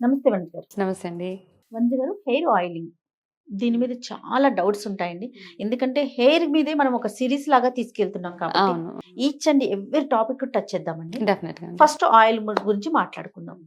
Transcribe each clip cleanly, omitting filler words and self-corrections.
నమస్తే వంజ గారు. నమస్తే అండి. వంజ గారు, హెయిర్ ఆయిలింగ్ దీని మీద చాలా డౌట్స్ ఉంటాయండి. ఎందుకంటే హెయిర్ మీదే మనం ఒక సిరీస్ లాగా తీసుకెళ్తున్నాం కాబట్టి అవును. Each and every topic touch చేద్దామండి. డెఫినెట్‌గా అండి. ఫస్ట్ ఆయిల్ గురించి మాట్లాడుకుందాం.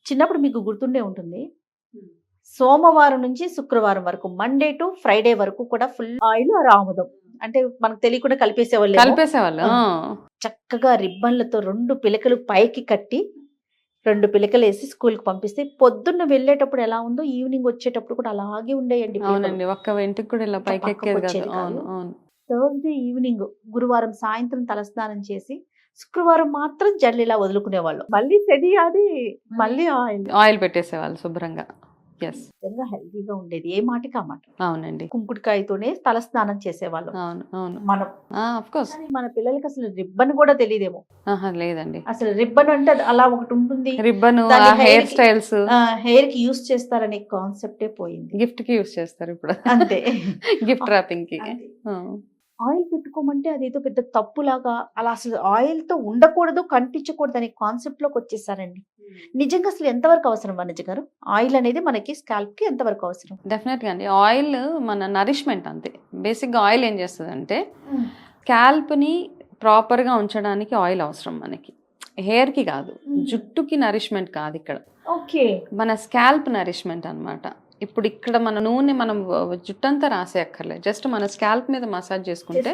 చిన్నప్పుడు మీకు గుర్తుండే ఉంటుంది. సోమవారం నుంచి శుక్రవారం వరకు, మండే టు ఫ్రైడే వరకు కూడా ఫుల్ ఆయిల్ ఆముదం. అంటే మనకు తెలియకుండా కలిపేసేవాళ్ళేమో. కలిపేసేవాళ్ళు. ఆ! చక్కగా రిబ్బన్‌లతో 2 పిలకలు పైకి కట్టి 2 పిలకలేసి స్కూలుకి పంపిస్తే పొద్దున్న వెళ్ళేటప్పుడు ఎలా ఉందో ఈవినింగ్ వచ్చేటప్పుడు కూడా అలాగే ఉండేయండి పిలకలు. అవునండి. ఒక్క వెంట్రుక కూడా ఇలా ఇట్లా పైకెక్కేది కాదు. పక్కకొచ్చేది కాదు. అవును. అవును. థర్స్‌డే ఈవినింగ్, గురువారం సాయంత్రం తలస్నానం చేసి, శుక్రవారం మాత్రం జడలు ఇలా వదులుకునేవాళ్ళం. మళ్ళీ సెడియాది, మళ్ళీ ఆయిల్. ఆయిల్ పెట్టేసేవాళ్ళు శుభ్రంగా. యెస్. నిజంగా హెల్తీగా ఉండేది. ఏ మాటకి ఆ మాట. అవునండి. కుంకుడుకాయతోనే తలస్నానం చేసేవాళ్ళం అవును. అవును. మనం. Of course. కానీ మన పిల్లలకి అసలు రిబ్బన్ కూడా తెలీదేమో. ఆహా! లేదండి. అసలు రిబ్బన్ అంటే అది అలా ఒకటి ఉంటుంది. రిబ్బను, దాన్ని ఆ హెయిర్ స్టైల్స్ హెయిర్‌కి యూజ్ చేస్తారనే కాన్సెప్టే పోయింది. గిఫ్ట్‌కి యూజ్ చేస్తారు ఇప్పుడు. అంతే. గిఫ్ట్ ర్యాపింగ్‌కి. అంతే. ఆ! ఆయిల్ పెట్టుకోమంటే అదేదో పెద్ద తప్పులాగా, అలా అసలు ఆయిల్‌తో ఉండకూడదు, కనిపించకూడదు అనే కాన్సెప్ట్‌లోకొచ్చేసారండి. నిజంగా అసలు ఎంతవరకు అవసరం వనజ గారు? ఆయిల్ అనేది మనకి స్కాల్ప్‌కి ఎంతవరకు అవసరం? డెఫినెట్‌గా అండి. ఆయిల్ మన నరిష్మెంట్ అంతే. బేసిక్‌గా ఆయిల్ ఏం చేస్తదంటే హ్మ్. స్కాల్ప్‌ని ప్రాపర్‌గా ఉంచడానికి ఆయిల్ అవసరం మనకి. హెయిర్‌కి కాదు. హ్మ్. జుట్టుకి నరిష్మెంట్ కాదు ఇక్కడ. ఓకే. మన స్కాల్ప్ నరిష్మెంట్ అన్నమాట. ఇప్పుడు ఇక్కడ మన నూనె మనం జుట్టంతా రాసేయక్కర్లేదు. జస్ట్ మన స్కాల్ప్ మీద మసాజ్ చేసుకుంటే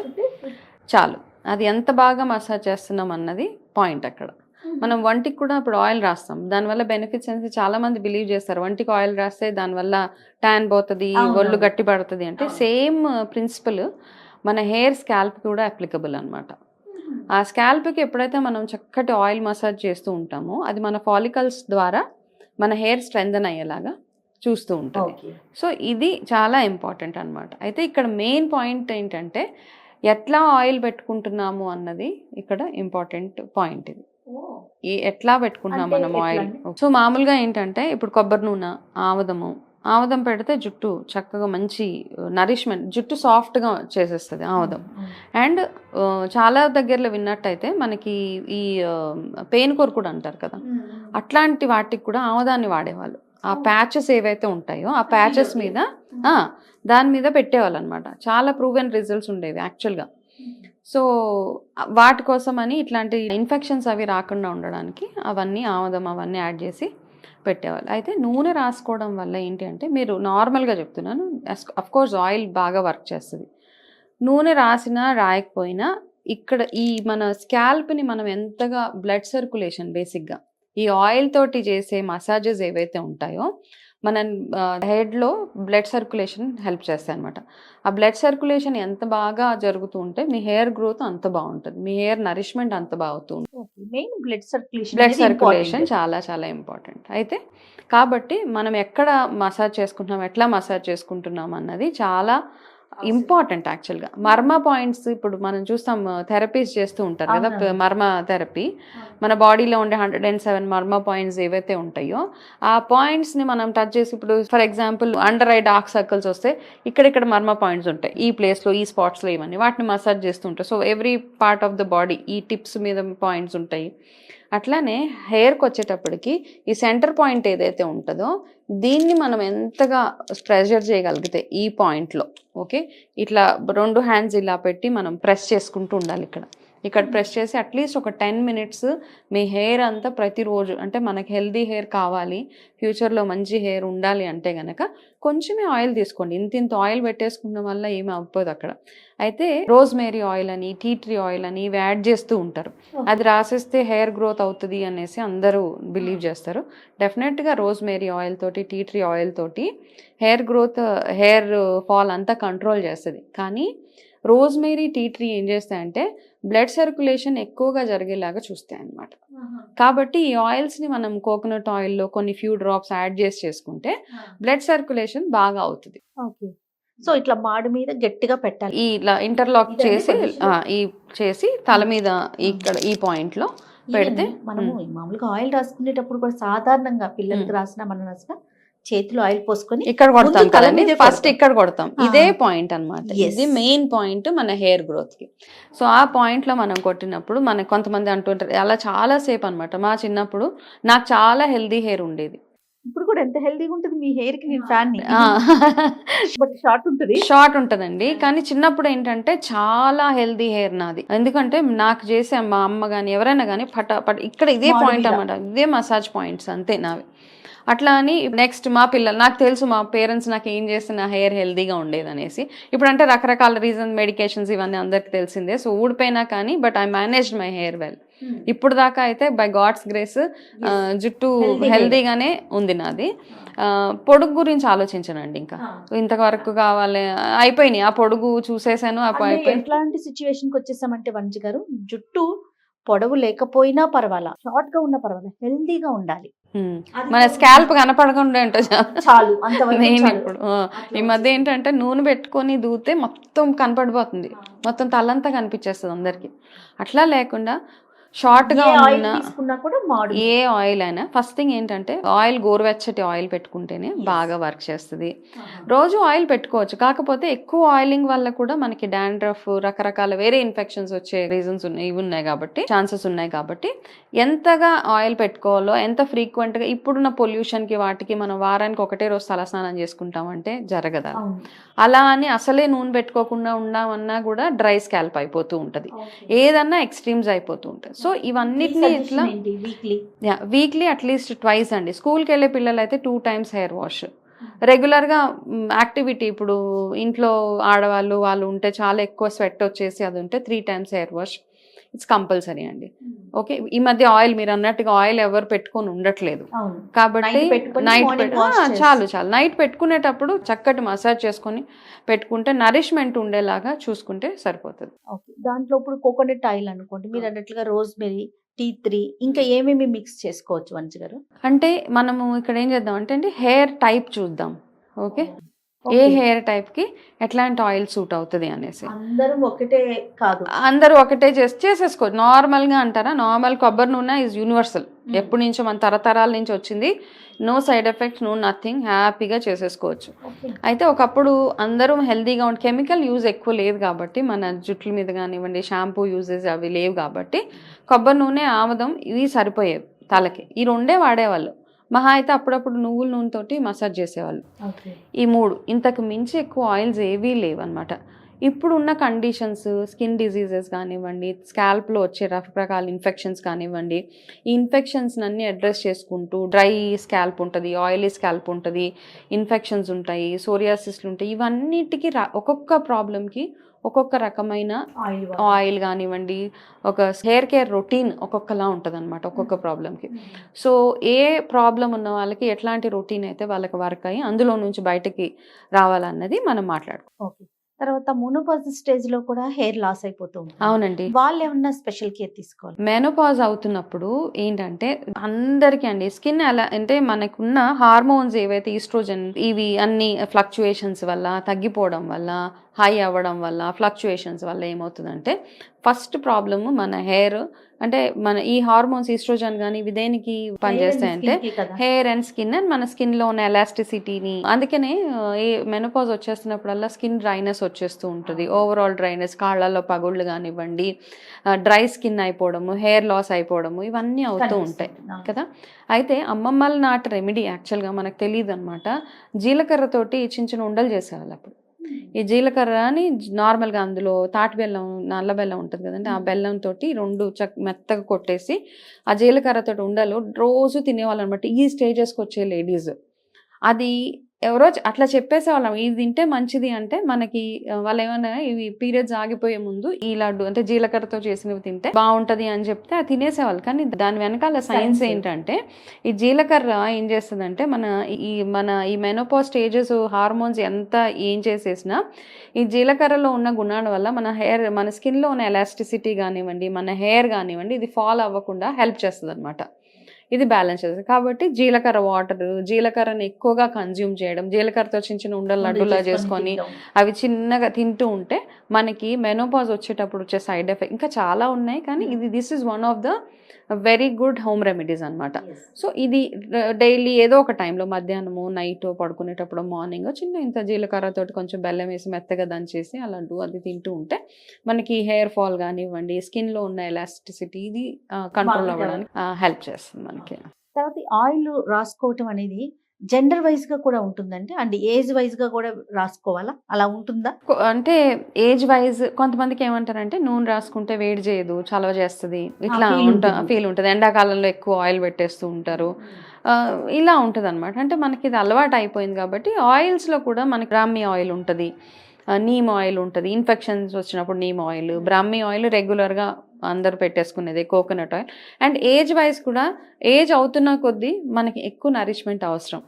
చాలు. అది ఎంత బాగా మసాజ్ చేస్తున్నాం అన్నది పాయింట్ అక్కడ. మనం వంటికి కూడా ఇప్పుడు ఆయిల్ రాస్తాం. దానివల్ల బెనిఫిట్స్ అనేసి చాలా మంది బిలీవ్ చేస్తారు. వంటికి ఆయిల్ రాస్తే దానివల్ల ట్యాన్ పోతది, అవునవును. ఒళ్ళు గట్టి పడతది అంటే అవును. సేమ్ ప్రిన్సిపల్ మన హెయిర్ స్కాల్ప్ కూడా అప్లికబుల్ అన్నమాట. ఆ స్కాల్ప్‌కి ఎప్పుడైతే మనం చక్కటి ఆయిల్ మసాజ్ చేస్తూ ఉంటామో అది మన ఫాలికల్స్ ద్వారా మన హెయిర్ స్ట్రెంథెన్ అయ్యేలాగా చూస్తూ ఉంటది. ఓకే. సో ఇది చాలా ఇంపార్టెంట్ అన్నమాట. అయితే ఇక్కడ మెయిన్ పాయింట్ ఏంటంటే ఎట్లా ఆయిల్ పెట్టుకుంటున్నాము అన్నది ఇక్కడ ఇంపార్టెంట్ పాయింట్ ఇది. ఓహ్! ఎట్లా పెట్టుకుంటున్నాం అంటే మనం ఎట్లా ఆయిల్. అండి? సో మామూలుగా ఏంటంటే ఇప్పుడు కొబ్బరి నూనె, ఆముదము. ఆముదం పెడితే జుట్టు చక్కగా మంచి నరిష్మెంట్, జుట్టు సాఫ్ట్‌గా చేసేస్తది ఆముదం. అవును. అండ్ చాలా దగ్గరలో విన్నట్టయితే మనకి ఈ పెయిన్ కొరుకుడు అంటారు కదా! హ్మ్. అట్లాంటి వాటికి కూడా ఆముదాన్ని వాడేవాళ్ళు. ఆ ప్యాచెస్ ఏవైతే ఉంటాయో ఆ ప్యాచెస్ మీద ఆ! దాని మీద పెట్టేవాళ్ళనమాట. చాలా ప్రూవెన్ రిజల్ట్స్ ఉండేవి యాక్చువల్‌గా. సో, వాటి కోసమని ఇట్లాంటి ఇన్ఫెక్షన్స్ అవి రాకుండా ఉండడానికి అవన్నీ ఆముదం అవన్నీ యాడ్ చేసి పెట్టేవాళ్ళు. అయితే నూనె రాసుకోవడం వల్ల ఏంటి అంటే మీరు నార్మల్‌గా చెప్తున్నాను. అఫ్‌కోర్స్ ఆయిల్ బాగా వర్క్ చేస్తది. నూనె రాసినా, రాయకపోయినా ఇక్కడ ఈ మన స్కాల్ప్‌ని మనం ఎంతగా బ్లడ్ సర్క్యులేషన్ బేసిక్‌గా ఈ ఆయిల్ తోటి చేసే మసాజెస్ ఏవైతే ఉంటాయో మన హెడ్‌లో బ్లడ్ సర్క్యులేషన్ హెల్ప్ చేస్తాయన్నమాట. ఆ బ్లడ్ సర్క్యులేషన్ ఎంత బాగా జరుగుతూ ఉంటే మీ హెయిర్ గ్రోత్ అంత బావుంటది. మీ హెయిర్ నరిష్మెంట్ అంత బావుతూ ఉంటుంది. Okay. Main blood circulation blood అనేది సర్క్యులేషన్ ఇంపార్టెంట్. చాలా చాలా ఇంపార్టెంట్. అయితే కాబట్టి మనం ఎక్కడ మసాజ్ చేసుకుంటున్నాం, ఎట్లా మసాజ్ చేసుకుంటున్నాం అన్నది చాలా ఇంపార్టెంట్ యాక్చువల్‌గా. మర్మ పాయింట్స్ ఇప్పుడు మనం చూస్తాం థెరపీస్ చేస్తూ ఉంటారు కదా! అవునవును. మర్మ థెరపీ. మన బాడీలో ఉండే 107 మర్మ పాయింట్స్ ఏవైతే ఉంటాయో, ఆ పాయింట్స్‌ని మనం టచ్ చేసి ఇప్పుడు for example under eye dark circles వస్తే ఇక్కడ మర్మ పాయింట్స్ ఉంటాయి. ఈ ప్లేస్‌లో, ఈ స్పాట్స్‌లో ఇవన్నీ. వాటిని మసాజ్ చేస్తూ ఉంటారు. So, every part of the body ఈ టిప్స్ మీద పాయింట్స్ ఉంటాయి. అట్లానే హెయిర్‌కి వచ్చేటప్పటికి ఈ సెంటర్ పాయింట్ ఏదైతే ఉంటదో, దీన్ని మనం ఎంతగా ప్రెషర్ చేయగలిగితే ఈ పాయింట్‌లో ఓకే. ఇట్లా 2 హ్యాండ్స్ ఇలా పెట్టి మనం ప్రెస్ చేసుకుంటూ ఉండాలి ఇక్కడ. ఇక్కడ ప్రెస్ చేసి అట్లీస్ట్ ఒక 10 మినిట్స్ మీ హెయిర్ అంతా ప్రతిరోజు అంటే మనకి హెల్తీ హెయిర్ కావాలి, ఫ్యూచర్‌లో మంచి హెయిర్ ఉండాలి అంటే గనక కొంచెమే ఆయిల్ తీసుకోండి. ఇంతింత ఆయిల్ పెట్టేసుకోవడం వల్ల ఏమి అవ్వదు అక్కడ. అయితే రోజ్‌మేరీ ఆయిల్ అని, టీ ట్రీ ఆయిల్ అని ఇవి యాడ్ చేస్తూ ఉంటారు. అది రాసేస్తే హెయిర్ గ్రోత్ అవుతది అనేసి అందరూ బిలీవ్ చేస్తారు. డెఫినెట్‌గా రోజ్‌మేరీ ఆయిల్ తోటి, టీ ట్రీ ఆయిల్ తోటి హెయిర్ గ్రోత్, హెయిర్ ఫాల్ అంతా కంట్రోల్ చేస్తది. కానీ రోజ్‌మేరీ, టీ ట్రీ ఏం చేస్తాయంటే బ్లడ్ సర్క్యులేషన్ ఎక్కువగా జరిగేలాగా చూస్తాయన్నమాట. కాబట్టి ఈ ఆయిల్స్‌ని మనం కోకోనట్ ఆయిల్‌లో కొన్ని ఫ్యూ డ్రాప్స్ యాడ్ చేసి చేసుకుంటే బ్లడ్ సర్క్యులేషన్ బాగా అవుతది. ఓకే. సో, ఇట్లా మాడు మీద గట్టిగా పెట్టాలి. ఇలా ఇంటర్లాక్ ఇదండి చేసి పొజిషన్. ఈ చేసి తల మీద ఇక్కడ ఈ పాయింట్‌లో పెడితే మనము మామూలుగా ఆయిల్ రాసుకునేటప్పుడు కూడా సాధారణంగా పిల్లలకి రాసినా, మనం రాసినా చేతిలో ఆయిల్ పోసుకొని ఇక్కడ ముందు కొడతాం తల కదండి. మీదే ఫస్ట్ కొడతాం. ఇక్కడ కొడతాం. ఆ! ఇదే పాయింట్ అన్నమాట. యెస్. ఇది మెయిన్ పాయింట్ మన హెయిర్ గ్రోత్‌కి. సో, ఆ పాయింట్‌లో మనం కొట్టినప్పుడు మనకు కొంతమంది అంటుంటారు అలా చాలా సేపు అన్నమాట. మా చిన్నప్పుడు నాకు చాలా హెల్తీ హెయిర్ ఉండేది. ఇప్పుడు కూడా ఎంత హెల్దీగా ఉంటుంది మీ హెయిర్ కి, నేను ఫ్యాన్ బట్ షార్ట్ ఉంటుంది. షార్ట్ ఉంటదండి, కానీ చిన్నప్పుడు ఏంటంటే చాలా హెల్దీ హెయిర్ నాది. ఎందుకంటే నాకు చేసే మా అమ్మ కానీ ఎవరైనా కానీ పట ఇక్కడ ఇదే పాయింట్ అన్నమాట, ఇదే మసాజ్ పాయింట్స్ అంతే నావి. అట్లా అని నెక్స్ట్ మా పిల్లలు, నాకు తెలుసు మా పేరెంట్స్ నాకు ఏం చేస్తే నా హెయిర్ హెల్దీగా ఉండేది అనేసి. ఇప్పుడు అంటే రకరకాల రీజన్, మెడికేషన్స్ ఇవన్నీ అందరికి తెలిసిందే. సో ఊడిపోయినా కానీ but I managed my hair well. ఇప్పుడు దాకా అయితే బై గాడ్స్ గ్రేస్ జుట్టు హెల్దీగానే ఉంది నాది. పొడుగు గురించి ఆలోచించనండి, ఇంకా ఇంతవరకు కావాలి అయిపోయినాయి. ఆ పొడుగు చూసేసాను. ఎట్లాంటి సిచ్యువేషన్ కి వచ్చేసామంటే వంజి గారు, జుట్టు పొడవు లేకపోయినా పర్వాలా, షార్ట్ గా ఉన్నా పర్వాలా, హెల్దీగా ఉండాలి. మన స్కాల్ప్ కనపడకుండా ఏంటో చాలు. నేను ఇప్పుడు ఈ మధ్య ఏంటంటే నూనె పెట్టుకొని దూతే మొత్తం కనపడిపోతుంది, మొత్తం తలంతా కనిపించేస్తుంది అందరికి. అట్లా లేకుండా షార్ట్ గా ఉన్న ఏ ఆయిల్ అయినా ఫస్ట్ థింగ్ ఏంటంటే ఆయిల్ గోరువెచ్చటి ఆయిల్ పెట్టుకుంటేనే బాగా వర్క్ చేస్తుంది. రోజు ఆయిల్ పెట్టుకోవచ్చు, కాకపోతే ఎక్కువ ఆయిలింగ్ వల్ల కూడా మనకి డాండ్రఫ్, రకరకాల వేరే ఇన్ఫెక్షన్స్ వచ్చే రీజన్స్ ఉన్నాయి కాబట్టి, ఛాన్సెస్ ఉన్నాయి కాబట్టి ఎంతగా ఆయిల్ పెట్టుకోవాలో, ఎంత ఫ్రీక్వెంట్ గా, ఇప్పుడున్న పొల్యూషన్ కి వాటికి మనం వారానికి ఒకటే రోజు తలస్నానం చేసుకుంటామంటే జరగదా. అలా అని అసలే నూనె పెట్టుకోకుండా ఉన్నామన్నా కూడా డ్రై స్కాల్ప్ అయిపోతూ ఉంటది, ఏదన్నా ఎక్స్ట్రీమ్స్ అయిపోతూ ఉంటుంది. సో ఇవన్నిటిని ఇట్లా వీక్లీ అట్లీస్ట్ ట్వైస్ అండి. స్కూల్కి వెళ్ళే పిల్లలు అయితే 2 times హెయిర్ వాష్. రెగ్యులర్గా యాక్టివిటీ, ఇప్పుడు ఇంట్లో ఆడవాళ్ళు వాళ్ళు ఉంటే చాలా ఎక్కువ స్వెట్ వచ్చేసి అది ఉంటే 3 times hair wash it's compulsory అండి. ఓకే, ఈ మధ్య ఆయిల్ మీరు అన్నట్టుగా ఆయిల్ ఎవరు పెట్టుకొని ఉండట్లేదు కాబట్టి నైట్ చాలు నైట్ పెట్టుకునేటప్పుడు చక్కటి మసాజ్ చేసుకొని పెట్టుకుంటే నరిష్మెంట్ ఉండేలాగా చూసుకుంటే సరిపోతుంది. దాంట్లో ఇప్పుడు కోకోనట్ ఆయిల్ అనుకోండి, మీరు అన్నట్లుగా రోజ్మెరీ, టీ ట్రీ, ఇంకా ఏమేమి మిక్స్ చేసుకోవచ్చు వంజి గారు? అంటే మనము ఇక్కడ ఏం చేద్దాం అంటే అండి, హెయిర్ టైప్ చూద్దాం. ఓకే, ఏ హెయిర్ టైప్ కి ఎట్లాంటి ఆయిల్ సూట్ అవుతుంది అనేసి. అందరూ ఒకటే చేసేసుకోవచ్చు. నార్మల్ గా అంటారా, నార్మల్ కొబ్బరి నూనె ఈజ్ యూనివర్సల్, ఎప్పటి నుంచో మన తరతరాల నుంచి వచ్చింది. No side effects, no nothing, హ్యాపీగా చేసేసుకోవచ్చు. అయితే ఒకప్పుడు అందరూ హెల్దీగా ఉండి కెమికల్ యూజ్ ఎక్కువ లేదు కాబట్టి, మన జుట్ల మీద కానివ్వండి షాంపూ యూజెస్ అవి లేవు కాబట్టి కొబ్బరి నూనె, ఆముదం ఇవి సరిపోయేవి తలకి. ఈ రెండే వాడేవాళ్ళు. మహా అయితే అప్పుడప్పుడు నువ్వుల నూనెతోటి మసాజ్ చేసేవాళ్ళు. ఈ 3, ఇంతకు మించి ఎక్కువ ఆయిల్స్ ఏవీ లేవు అనమాట. ఇప్పుడున్న కండిషన్స్, స్కిన్ డిజీజెస్ కానివ్వండి, స్కాల్ప్లో వచ్చే రకరకాల ఇన్ఫెక్షన్స్ కానివ్వండి, ఈ ఇన్ఫెక్షన్స్ అన్నీ అడ్రస్ చేసుకుంటూ, డ్రై స్కాల్ప్ ఉంటుంది, ఆయిలీ స్కాల్ప్ ఉంటుంది, ఇన్ఫెక్షన్స్ ఉంటాయి, సోరియాసిస్లు ఉంటాయి, ఇవన్నిటికీ ఒక్కొక్క ప్రాబ్లంకి ఒక్కొక్క రకమైన ఆయిల్ కానివ్వండి, ఒక హెయిర్ కేర్ రొటీన్ ఒక్కొక్కలా ఉంటుంది అనమాట ఒక్కొక్క ప్రాబ్లంకి. సో ఏ ప్రాబ్లం ఉన్న వాళ్ళకి ఎట్లాంటి రొటీన్ అయితే వాళ్ళకి వర్క్ అయ్యి అందులో నుంచి బయటకి రావాలన్నది మనం మాట్లాడుకోవాలి. తర్వాత మెనోపాజ్ స్టేజ్ లో కూడా హెయిర్ లాస్ అయిపోతుంది. అవునండి, వాళ్ళు ఏమన్నా స్పెషల్ కేర్ తీసుకోవాలి? మెనోపాజ్ అవుతున్నప్పుడు ఏంటంటే అందరికీ అండి స్కిన్ ఎలా అంటే, మనకున్న హార్మోన్స్ ఏవైతే ఈస్ట్రోజన్ ఇవి అన్ని ఫ్లక్చుయేషన్స్ వల్ల, తగ్గిపోవడం వల్ల, హై అవ్వడం వల్ల, ఫ్లక్చుయేషన్స్ వల్ల ఏమవుతుందంటే, ఫస్ట్ ప్రాబ్లమ్ మన హెయిర్ అంటే మన ఈ హార్మోన్స్ ఈస్ట్రోజన్ కానీ ఇవి దేనికి పనిచేస్తాయంటే హెయిర్ అండ్ స్కిన్ అండ్ మన స్కిన్లో ఉన్న ఎలాస్టిసిటీని. అందుకనే ఏ మెనోపాజ్ వచ్చేస్తున్నప్పుడల్లా స్కిన్ డ్రైనెస్ వచ్చేస్తూ ఉంటుంది, ఓవరాల్ డ్రైనెస్, కాళ్ళల్లో పగుళ్ళు కానివ్వండి, డ్రై స్కిన్ అయిపోవడము, హెయిర్ లాస్ అయిపోవడము, ఇవన్నీ అవుతూ ఉంటాయి కదా. అయితే అమ్మమ్మల నాటి రెమెడీ యాక్చువల్గా మనకు తెలియదు అనమాట. జీలకర్రతోటి చిన్న చిన్న ఉండలు చేసేవాళ్ళు అప్పుడు. ఈ జీలకర్రని నార్మల్గా అందులో తాటి బెల్లం, నల్ల బెల్లం ఉంటుంది కదండి, ఆ బెల్లంతో 2 మెత్తగా కొట్టేసి ఆ జీలకర్రతో ఉండలు రోజు తినేవాళ్ళు అనమాట. ఈ స్టేజెస్కి వచ్చే లేడీస్ అది ఎవరో అట్లా చెప్పేసేవాళ్ళం, ఇది తింటే మంచిది అంటే మనకి వాళ్ళు ఏమన్నా ఇవి పీరియడ్స్ ఆగిపోయే ముందు ఈ లడ్డు అంటే జీలకర్రతో చేసినవి తింటే బాగుంటది అని చెప్తే అది తినేసేవాళ్ళు. కానీ దాని వెనకాల సైన్స్ ఏంటంటే, ఈ జీలకర్ర ఏం చేస్తుందంటే మన ఈ మెనోపాజ్ స్టేజెస్ హార్మోన్స్ ఎంత ఏం చేసేసినా ఈ జీలకర్రలో ఉన్న గుణాల వల్ల మన స్కిన్లో ఉన్న ఎలాస్టిసిటీ కానివ్వండి, మన హెయిర్ కానివ్వండి, ఇది ఫాల్ అవ్వకుండా హెల్ప్ చేస్తుంది అనమాట. ఇది బ్యాలెన్స్ చేస్తుంది. కాబట్టి జీలకర్ర వాటర్, జీలకర్రని ఎక్కువగా కన్జ్యూమ్ చేయడం, జీలకర్రతో చిన్న చిన్న ఉండలు లడ్డులా చేసుకొని అవి చిన్నగా తింటూ ఉంటే మనకి మెనోపాజ్ వచ్చేటప్పుడు వచ్చే సైడ్ ఎఫెక్ట్ ఇంకా చాలా ఉన్నాయి. కానీ this is one of the very good home remedies అనమాట. సో ఇది డైలీ ఏదో ఒక టైంలో, మధ్యాహ్నము, నైట్ పడుకునేటప్పుడు, మార్నింగ్ చిన్న ఇంత జీలకర్రతోటి కొంచెం బెల్లం వేసి మెత్తగా దంచేసి ఆ లడ్డు అది తింటూ ఉంటే మనకి హెయిర్ ఫాల్ కానివ్వండి, స్కిన్లో ఉన్న ఎలాస్టిసిటీ ఇది కంట్రోల్ అవ్వడానికి హెల్ప్ చేస్తుంది మనకి. తర్వాత ఆయిల్ రాసుకోవటం అనేది జెండర్ వైజ్ గా కూడా ఉంటుందండి, అండ్ ఏజ్ వైజ్ గా కూడా రాసుకోవాలా, అలా ఉంటుందా? అంటే ఏజ్ వైజ్ కొంతమందికి ఏమంటారంటే నూనె రాసుకుంటే వేడి చేయదు, చలవ చేస్తుంది, ఇట్లా feel ఉంటుంది. ఫీల్ ఉంటుంది. ఎండాకాలంలో ఎక్కువ ఆయిల్ పెట్టేస్తూ ఉంటారు. ఇలా ఉంటుంది అనమాట. అంటే మనకి ఇది అలవాటు అయిపోయింది కాబట్టి ఆయిల్స్లో కూడా మనకి బ్రాహ్మీ ఆయిల్ ఉంటుంది, నీమ్ ఆయిల్ ఉంటుంది. ఇన్ఫెక్షన్స్ వచ్చినప్పుడు నీమ్ ఆయిల్, బ్రాహ్మీ ఆయిల్ రెగ్యులర్గా అందరూ పెట్టేసుకునేది, coconut oil. And age wise కూడా ఏజ్ అవుతున్న కొద్దీ మనకి ఎక్కువ నరిష్మెంట్ అవసరం.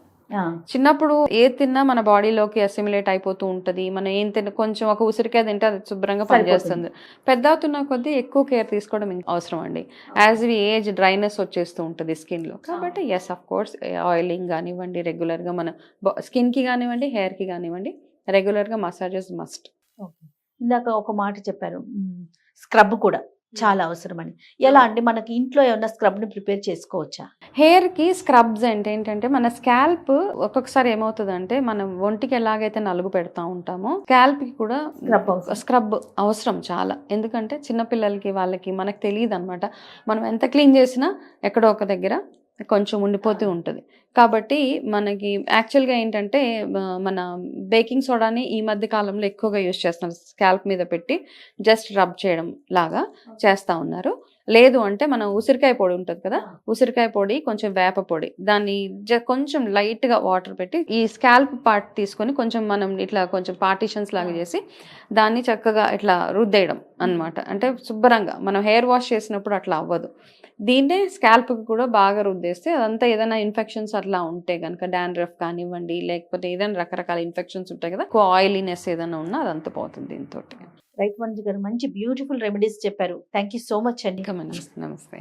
చిన్నప్పుడు ఏది తిన్నా మన బాడీలోకి అసిమిలేట్ అయిపోతూ ఉంటుంది. మనం ఏం కొంచెం ఒక ఉసిరికాయ తింటే అది శుభ్రంగా పనిచేస్తుంది. పెద్ద అవుతున్న కొద్దీ ఎక్కువ కేర్ తీసుకోవడం అవసరం అండి. యాజ్ వి ఏజ్ డ్రైనెస్ వచ్చేస్తూ ఉంటుంది స్కిన్లో. కాబట్టి ఎస్ ఆఫ్ కోర్స్ ఆయిలింగ్ కానివ్వండి, రెగ్యులర్గా మన స్కిన్కి కానివ్వండి, హెయిర్కి కానివ్వండి, రెగ్యులర్గా మసాజెస్ మస్ట్. ఇందాక ఒక మాట చెప్పారు, స్క్రబ్ కూడా చాలా అవసరం అని. ఎలా అండి, మనకి ఇంట్లో ఏమన్నా స్క్రబ్ ని ప్రిపేర్ చేసుకోవచ్చా? హెయిర్ కి స్క్రబ్స్ అంటే ఏంటంటే మన స్కాల్ప్ ఒక్కొక్కసారి ఏమవుతుందంటే మనం ఒంటికి ఎలాగైతే నలుగు పెడతా ఉంటామో స్కాల్ప్ కి కూడా స్క్రబ్ అవసరం చాలా. ఎందుకంటే చిన్నపిల్లలకి వాళ్ళకి మనకు తెలియదు అనమాట. మనం ఎంత క్లీన్ చేసినా ఎక్కడో ఒక దగ్గర కొంచెం ఉండిపోతూ ఉంటుంది. కాబట్టి మనకి యాక్చువల్గా ఏంటంటే మన బేకింగ్ సోడాని ఈ మధ్య కాలంలో ఎక్కువగా యూజ్ చేస్తున్నారు. స్కాల్ప్ మీద పెట్టి జస్ట్ రబ్ చేయడం లాగా చేస్తూ ఉన్నారు. లేదు అంటే మనం ఉసిరికాయ పొడి ఉంటుంది కదా, ఉసిరికాయ పొడి, కొంచెం వేప పొడి, దాన్ని కొంచెం లైట్గా వాటర్ పెట్టి ఈ స్కాల్ప్ పార్ట్ తీసుకొని కొంచెం మనం ఇట్లా కొంచెం పార్టీషన్స్ లాగా చేసి దాన్ని చక్కగా ఇట్లా రుద్దేయడం అన్నమాట. అంటే శుభ్రంగా మనం హెయిర్ వాష్ చేసినప్పుడు అట్లా అవ్వదు. దీన్నే స్కాల్ప్కి కూడా బాగా రుద్దేస్తే అదంతా ఏదైనా ఇన్ఫెక్షన్స్ అట్లా ఉంటే కనుక, డాండ్రఫ్ కానివ్వండి, లేకపోతే ఏదైనా రకరకాల ఇన్ఫెక్షన్స్ ఉంటాయి కదా, ఆయిలీనెస్ ఏదైనా ఉన్నా అదంతా పోతుంది దీంతో. రైట్ మంజు గారు, మంచి బ్యూటిఫుల్ రెమెడీస్ చెప్పారు. థ్యాంక్ యూ సో మచ్ అండి. నమస్తే.